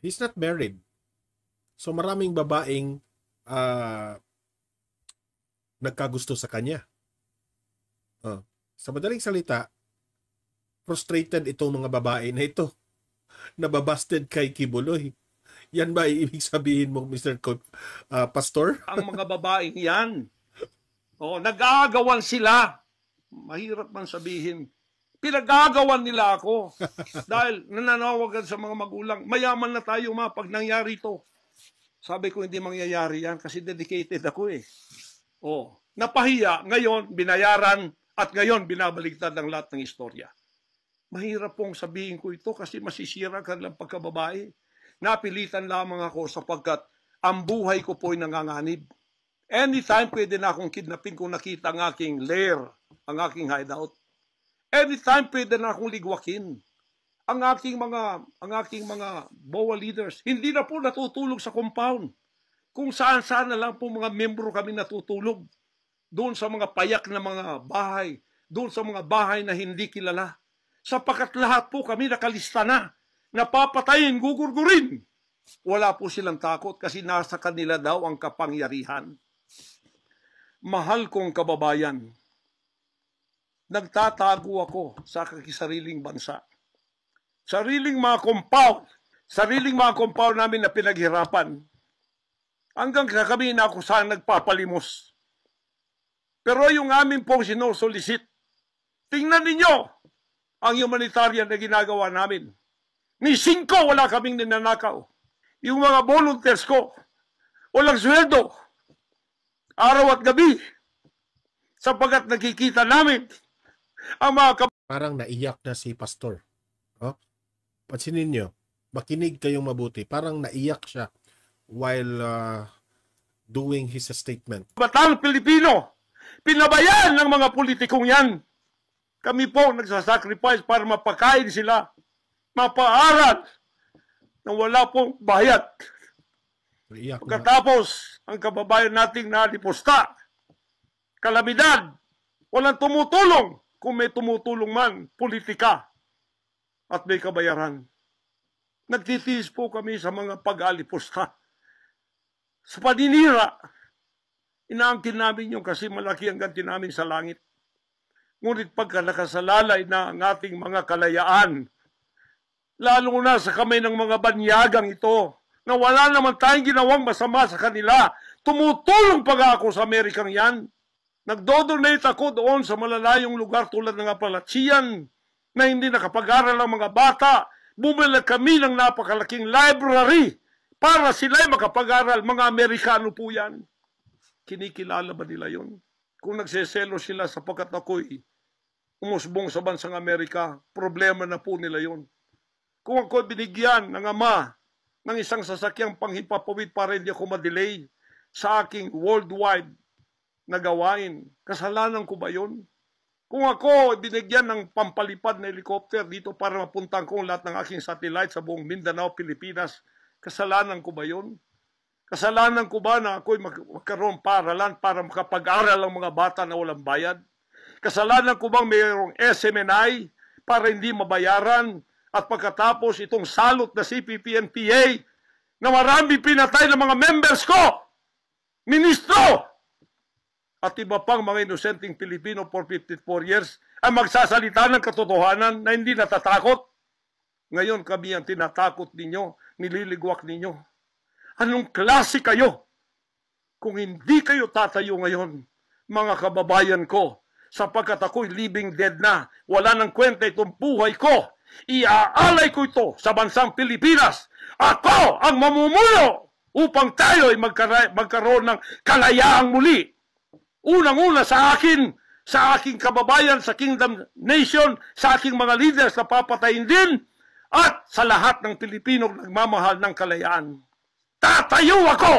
he's not married. So maraming babaeng nagkagusto sa kanya. Sa madaling salita, frustrated itong mga babae na ito. Nababasted kay Kibuloy. Yan ba ibig sabihin mo, Mr. Pastor? Ang mga babaeng yan, nag-aagawan sila. Mahirap man sabihin. Pinag-aagawan nila ako. Dahil nananawagan sa mga magulang, mayaman na tayo pag nangyari ito. Sabi ko, hindi mangyayari yan kasi dedicated ako eh. Napahiya, ngayon binayaran, at ngayon binabaligtad ang lahat ng istorya. Mahirap pong sabihin ko ito kasi masisira ka lang pagkababae. Napilitan lamang ako sapagkat ang buhay ko po'y nanganganib. Anytime pwede na akong kidnapin kung nakita ang aking lair, ang aking hideout. Anytime pwede na akong ligwakin. Ang aking mga BOA leaders, hindi na po natutulog sa compound. Kung saan-saan na lang po mga membro kami natutulog. Doon sa mga payak na mga bahay, doon sa mga bahay na hindi kilala. Sapagkat lahat po kami nakalista na. Napapatayin, gugurgurin. Wala po silang takot kasi nasa kanila daw ang kapangyarihan. Mahal kong kababayan, nagtatago ako sa kakisariling bansa. Sariling mga compound namin na pinaghirapan. Hanggang sa kami na ako saan nagpapalimos. Pero yung amin pong sinusulisit, tingnan ninyo ang humanitarian na ginagawa namin. Ni 5 wala kaming ninanakaw. Yung mga volunteers ko, walang sweldo. Araw at gabi. Sapagat nakikita namin ang mga Parang naiyak na si Pastor. Oh? Pansinin nyo, makinig kayong mabuti. Parang naiyak siya while doing his statement. kabatang Pilipino, pinabayaan ng mga politikong yan. Kami po nagsasacrifice para mapakain sila, mapaaral na wala pong bayad. Pagkatapos, ang kababayan nating nalipusta, kalamidad, walang tumutulong. Kung may tumutulong man, politika at may kabayaran. Nagtitiis po kami sa mga pag-alipusta. Sa paninira, inaangkin namin yung kasi malaki ang ganti namin sa langit. Ngunit pagka nakasalalay na ang ating mga kalayaan, lalo na sa kamay ng mga banyagang ito, na wala naman tayong ginawang masama sa kanila, tumutulong pa ako sa Amerikang yan. Nagdodonate ako doon sa malalayong lugar tulad ng Apalachian, na hindi nakapag-aral ang mga bata. Bumili kami ng napakalaking library para sila'y makapag-aral. Mga Amerikano po yan. Kinikilala ba nila yon? Kung nagseselo sila sapagkat ako'y umusbong sa bansang Amerika, problema na po nila yon. Kung ako binigyan ng ama ng isang sasakyang panghimpapawid para hindi ako ma-delay sa aking worldwide na gawain, kasalanan ko ba yon? Kung ako binigyan ng pampalipad na helicopter dito para mapuntahan ko lahat ng aking satellite sa buong Mindanao, Pilipinas, kasalanan ko ba yon? Kasalanan ko ba na ako'y magkaroon paralan para makapag-aral ang mga bata na walang bayad? Kasalanan ko bang mayroong SMNI para hindi mabayaran? At pagkatapos itong salot na CPP-NPA na marami pinatay ng mga members ko, ministro, at iba pang mga inosenteng Pilipino for 54 years ay magsasalita ng katotohanan na hindi natatakot. Ngayon kami ang tinatakot ninyo, nililigwak ninyo. Anong klase kayo? Kung hindi kayo tatayo ngayon, mga kababayan ko, sapagkat ako'y living dead na, wala nang kwenta itong buhay ko, iaalay ko ito sa bansang Pilipinas. Ako ang mamumuno upang tayo'y magkaroon ng kalayaang muli. Unang-una sa akin, sa aking kababayan, sa Kingdom Nation, sa aking mga leaders na papatayin din, at sa lahat ng Pilipino nagmamahal ng kalayaan. Tatayo ako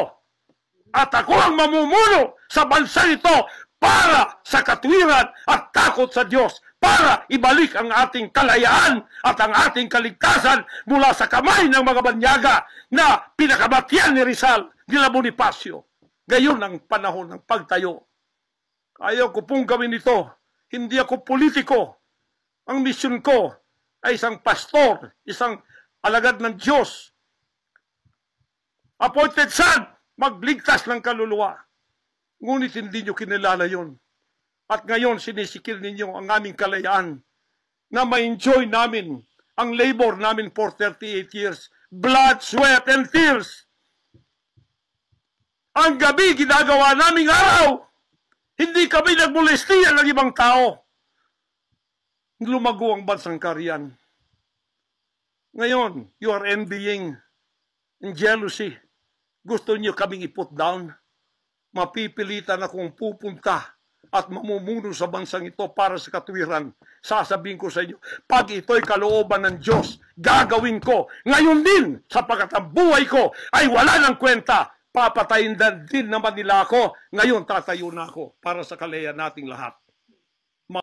at ako ang mamumuno sa bansa ito para sa katwiran at takot sa Diyos, para ibalik ang ating kalayaan at ang ating kaligtasan mula sa kamay ng mga banyaga na pinakamatyan ni Rizal, nila Bonifacio. Gayon ang panahon ng pagtayo. Ayaw ko pong gawin ito. Hindi ako politiko. Ang misyon ko ay isang pastor, isang alagad ng Diyos. Appointed son, magligtas ng kaluluwa. Ngunit hindi nyo kinilala yon. At ngayon sinisikil ninyo ang aming kalayaan na ma-enjoy namin ang labor namin for 38 years. Blood, sweat, and tears. Ang gabi ginagawa naming araw. Hindi kami nagmolestiya ng ibang tao. Lumago ang bansang Karian. Ngayon, you are envying and jealousy. Gusto niyo kaming i-put down. Mapipilitan akong pupunta at mamumuno sa bansang ito para sa katuwiran, sasabihin ko sa inyo, pag ito'y kalooban ng Diyos, gagawin ko. Ngayon din, sapagkat ang buhay ko ay wala ng kwenta, papatayin din naman nila ako. Ngayon, tatayo na ako para sa kalayan nating lahat.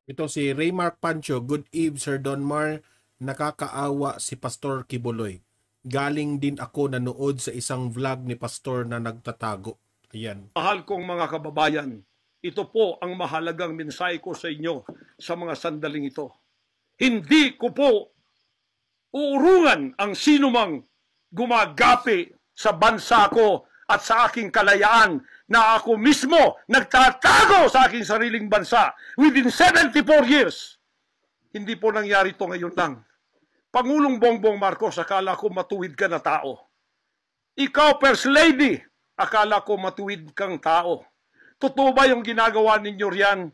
Ito si Raymark Pancho. Good eve, Sir Donmar. Nakakaawa si Pastor Kibuloy. Galing din ako nanood sa isang vlog ni Pastor na nagtatago. Ayan. Mahal kong mga kababayan, ito po ang mahalagang mensahe ko sa inyo sa mga sandaling ito. Hindi ko po uurungan ang sinumang gumagapi sa bansa ko at sa aking kalayaan na ako mismo nagtatago sa aking sariling bansa within 74 years. Hindi po nangyari ito ngayon lang. Pangulong Bongbong Marcos, akala ko matuwid ka na tao. Ikaw, First Lady, akala ko matuwid kang tao. Totoo ba yung ginagawa ninyo riyan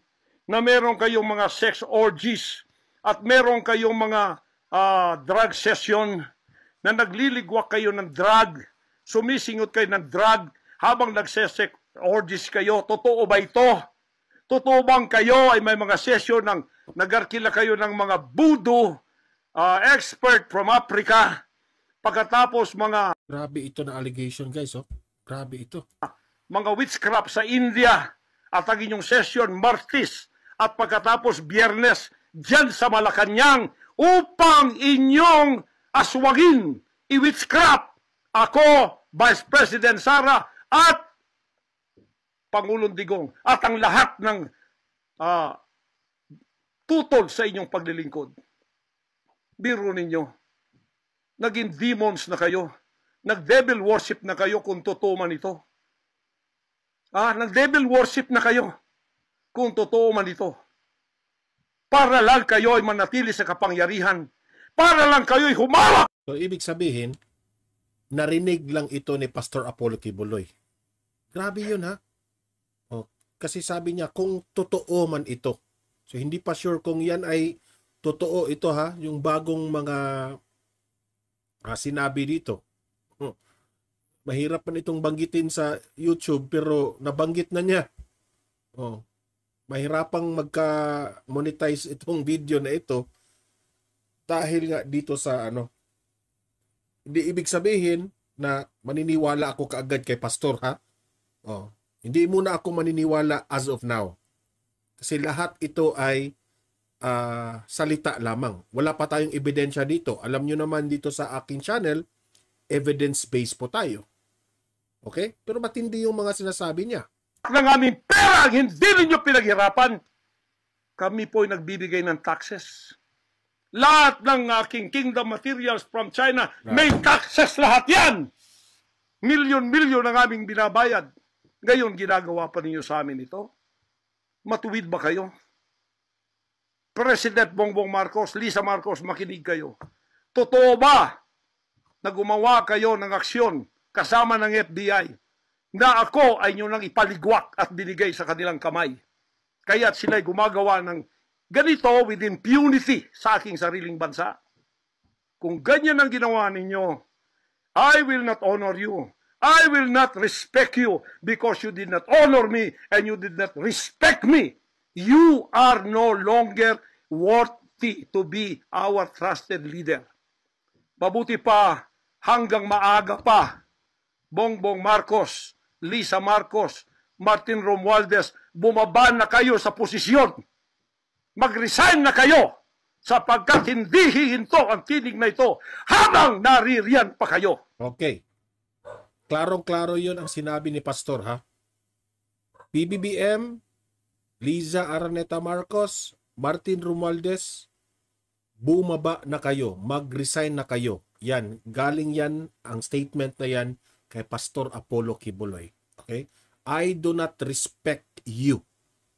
na meron kayong mga sex orgies at meron kayong mga drug session na nagliligwak kayo ng drug, sumisingot kayo ng drug habang nagsesex orgies kayo? Totoo ba ito? Totoo bang kayo ay may mga session ng nagarkila kayo ng mga voodoo expert from Africa? Pagkatapos mga Grabe ito na allegation, guys. Oh. Grabe ito. mga witchcraft sa India at ang inyong session Martis at pagkatapos Biyernes dyan sa Malacanang upang inyong aswagin i-witchcraft ako, Vice President Sara at Pangulong Digong at ang lahat ng tutol sa inyong paglilingkod. Biro ninyo, naging demons na kayo, nag-devil worship na kayo kung totoo man ito. Nag-devil worship na kayo kung totoo man ito. Para lang kayo ay manatili sa kapangyarihan. Para lang kayo ay humawak. So, ibig sabihin, narinig lang ito ni Pastor Apollo Kibuloy. Grabe yun, ha? Oh, kasi sabi niya, kung totoo man ito. So, hindi pa sure kung yan ay totoo ito, ha? Yung bagong mga sinabi dito. Mahirap man itong banggitin sa YouTube pero nabanggit na niya. Oh. Mahirapang magka-monetize itong video na ito dahil nga dito sa Hindi ibig sabihin na maniniwala ako kaagad kay pastor, ha? Oh. Hindi muna ako maniniwala as of now. Kasi lahat ito ay salita lamang. Wala pa tayong ebidensya dito. Alam nyo naman dito sa aking channel, evidence-based po tayo. Okay? Pero matindi yung mga sinasabi niya. Ng aming pera, hindi ninyo pinaghirapan. Kami po ay nagbibigay ng taxes. Lahat ng aking kingdom materials from China, may taxes lahat yan. Milyon-milyon ang aming binabayad. Ngayon, ginagawa pa ninyo sa amin ito? Matuwid ba kayo? President Bongbong Marcos, Lisa Marcos, makinig kayo. Totoo ba na gumawa kayo ng aksyon kasama ng FBI na ako ay nyo nang ipaligwak at binigay sa kanilang kamay? Kaya't sila'y gumagawa ng ganito with impunity sa aking sariling bansa. Kung ganyan ang ginawa ninyo, I will not honor you. I will not respect you because you did not honor me and you did not respect me. You are no longer worthy to be our trusted leader. Mabuti pa hanggang maaga pa, Bongbong Marcos, Lisa Marcos, Martin Romualdez, bumaba na kayo sa posisyon. Mag-resign na kayo sapagkat hindi hihinto ang tinig na ito habang naririyan pa kayo. Okay. Klarong-klaro yun ang sinabi ni Pastor, ha? PBBM, Liza Araneta Marcos, Martin Romualdez, bumaba na kayo, mag-resign na kayo. Yan, galing yan, ang statement na yan kay Pastor Apollo Kibuloy. Okay? I do not respect you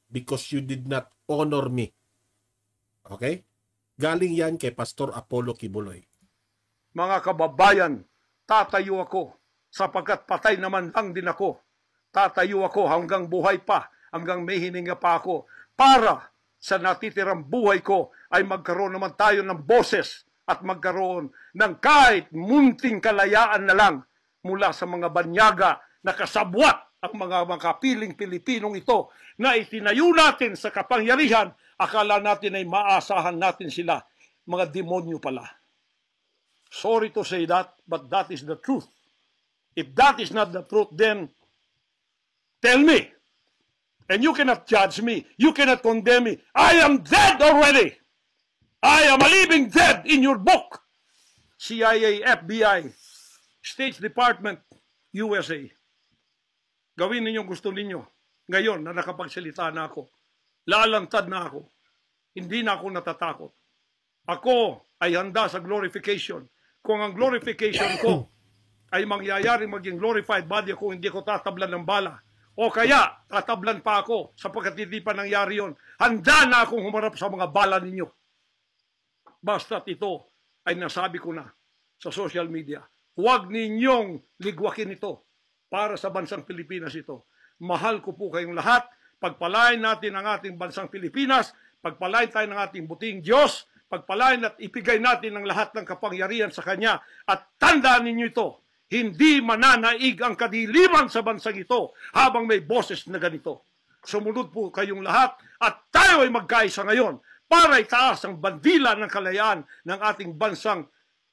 because you did not honor me. Okay? Galing yan kay Pastor Apollo Kibuloy. Mga kababayan, tatayo ako sapagkat patay naman lang din ako. Tatayo ako hanggang buhay pa, hanggang may hininga pa ako para sa natitirang buhay ko ay magkaroon naman tayo ng boses at magkaroon ng kahit munting kalayaan na lang mula sa mga banyaga na kasabwat ang mga makapiling Pilipinong ito na itinayo natin sa kapangyarihan, akala natin ay maasahan natin sila. Mga demonyo pala. Sorry to say that, but that is the truth. If that is not the truth, then tell me. And you cannot judge me. You cannot condemn me. I am dead already. I am a living dead in your book. CIA, FBI, State Department, USA. Gawin ninyong gusto ninyo. Ngayon na nakapagsalita na ako, lalantad na ako. Hindi na ako natatakot. Ako ay handa sa glorification. Kung ang glorification ko ay mangyayari maging glorified body ako, hindi ko tatablan ng bala. O kaya, tatablan pa ako sapagkat hindi pa nangyari yun. Handa na akong humarap sa mga bala ninyo. Basta't ito ay nasabi ko na sa social media. Huwag ninyong ligwakin ito para sa bansang Pilipinas ito. Mahal ko po kayong lahat. Pagpalain natin ang ating bansang Pilipinas. Pagpalain tayo ng ating buting Diyos. Pagpalain at ipigay natin ang lahat ng kapangyarihan sa Kanya. At tandaan ninyo ito. Hindi mananaig ang kadiliman sa bansang ito habang may boses na ganito. Sumunod po kayong lahat at tayo ay magkaisa ngayon para itaas ang bandila ng kalayaan ng ating bansang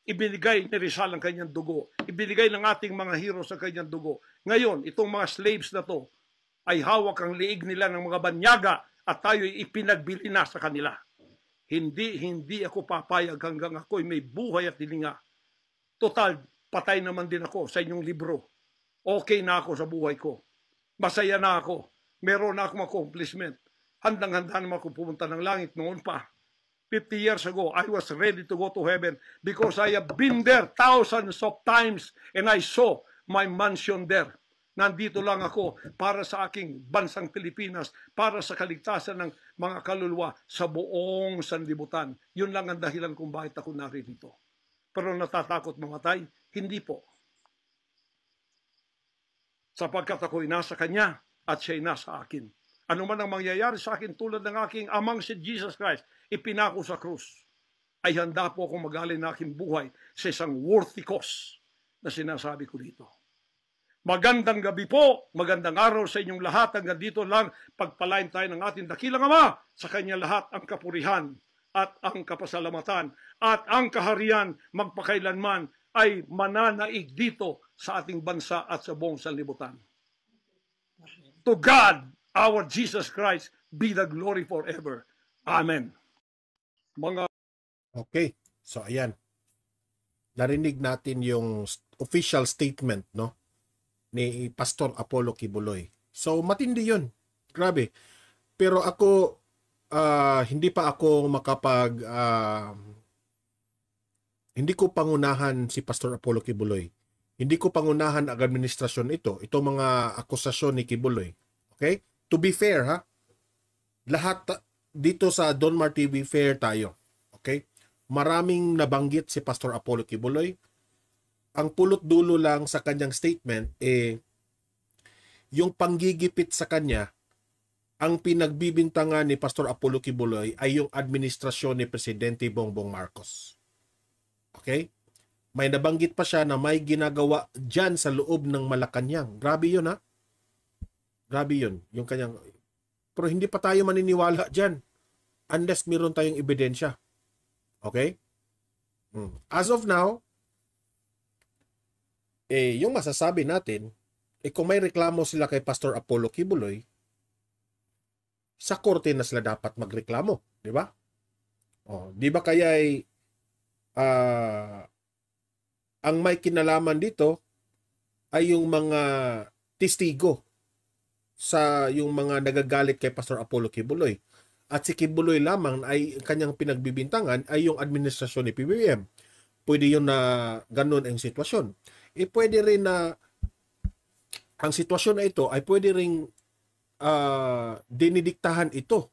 ibinigay ni Rizal ang kanyang dugo. Ibinigay ng ating mga heroes ang kanyang dugo. Ngayon, itong mga slaves na to ay hawak ang liig nila ng mga banyaga at tayo ay ipinagbili na sa kanila. Hindi ako papayag hanggang ako'y may buhay at hilinga. Total, patay naman din ako sa inyong libro. Okay na ako sa buhay ko. Masaya na ako. Meron na akong accomplishment. Handang-handa naman ako pumunta ng langit noon pa. 50 years ago, I was ready to go to heaven because I have been there thousands of times and I saw my mansion there. Nandito lang ako para sa aking bansang Pilipinas, para sa kaligtasan ng mga kaluluwa sa buong sanlibutan. Yun lang ang dahilan kung bakit ako narito. Pero natatakot mamatay? Hindi po. Sapagkat ako'y nasa Kanya at siya'y nasa akin. Ano man ang mangyayari sa akin tulad ng aking amang si Jesus Christ, ipinako sa krus, ay handa po akong mag-alay ng aking buhay sa isang worthy cause na sinasabi ko dito. Magandang gabi po, magandang araw sa inyong lahat. Hanggang dito lang, pagpalain tayo ng ating dakilang Ama. Sa Kanya lahat ang kapurihan at ang kapasalamatan at ang kaharian magpakailanman ay mananaig dito sa ating bansa at sa buong sanlibutan. To God, our Jesus Christ, be the glory forever. Amen. Mga Okay, so ayan. Narinig natin yung official statement, no, ni Pastor Apollo Kibuloy. So matindi yun. Grabe. Pero ako, hindi pa ako hindi ko pangunahan si Pastor Apollo Kibuloy. Hindi ko pangunahan ang administrasyon ito. Ito mga akusasyon ni Kibuloy. Okay? To be fair, ha? Lahat dito sa Don Mar TV fair tayo. Okay? Maraming nabanggit si Pastor Apollo Kibuloy. Ang pulot dulo lang sa kanyang statement yung panggigipit sa kanya, ang pinagbibintangan ni Pastor Apollo Kibuloy ay yung administrasyon ni Presidente Bongbong Marcos. Okay? May nabanggit pa siya na may ginagawa dyan sa loob ng Malacanang. Grabe yun, ha? Grabe yun. Yung kanyang... Pero hindi pa tayo maniniwala dyan unless meron tayong ebidensya. Okay? As of now, yung masasabi natin, kung may reklamo sila kay Pastor Apollo Kibuloy, sa korte na sila dapat magreklamo. Di ba? Di ba kaya ang may kinalaman dito ay yung mga testigo sa yung mga nagagalit kay Pastor Apollo Kibuloy. At si Kibuloy lamang ay kanyang pinagbibintangan ay yung administrasyon ni PBBM. Pwede yun na ganun ang sitwasyon. Pwede rin na ang sitwasyon na ito ay pwede rin dinidiktahan ito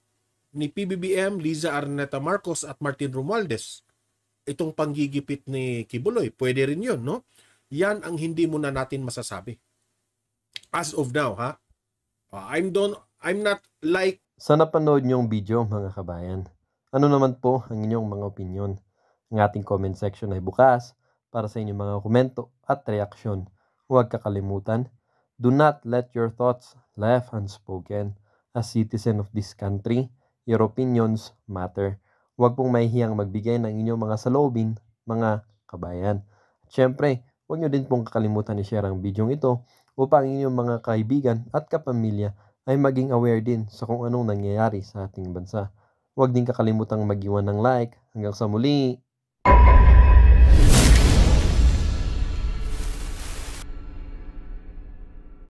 ni PBBM, Liza Araneta Marcos at Martin Romualdez. Itong panggigipit ni Kibuloy. Pwede rin yun, no? Yan ang hindi muna natin masasabi. As of now, ha? I'm not like... Sa napanood niyong video, mga kabayan, ano naman po ang inyong mga opinion? Ang ating comment section ay bukas para sa inyong mga komento at reaksyon. Huwag kakalimutan Do not let your thoughts left unspoken. As citizen of this country, your opinions matter. Huwag pong mahihiyang magbigay ng inyong mga saloobin, mga kabayan. At syempre, huwag nyo din pong kakalimutan i-share ang video ito upang inyong mga kaibigan at kapamilya ay maging aware din sa kung anong nangyayari sa ating bansa. Huwag din kakalimutang mag-iwan ng like. Hanggang sa muli!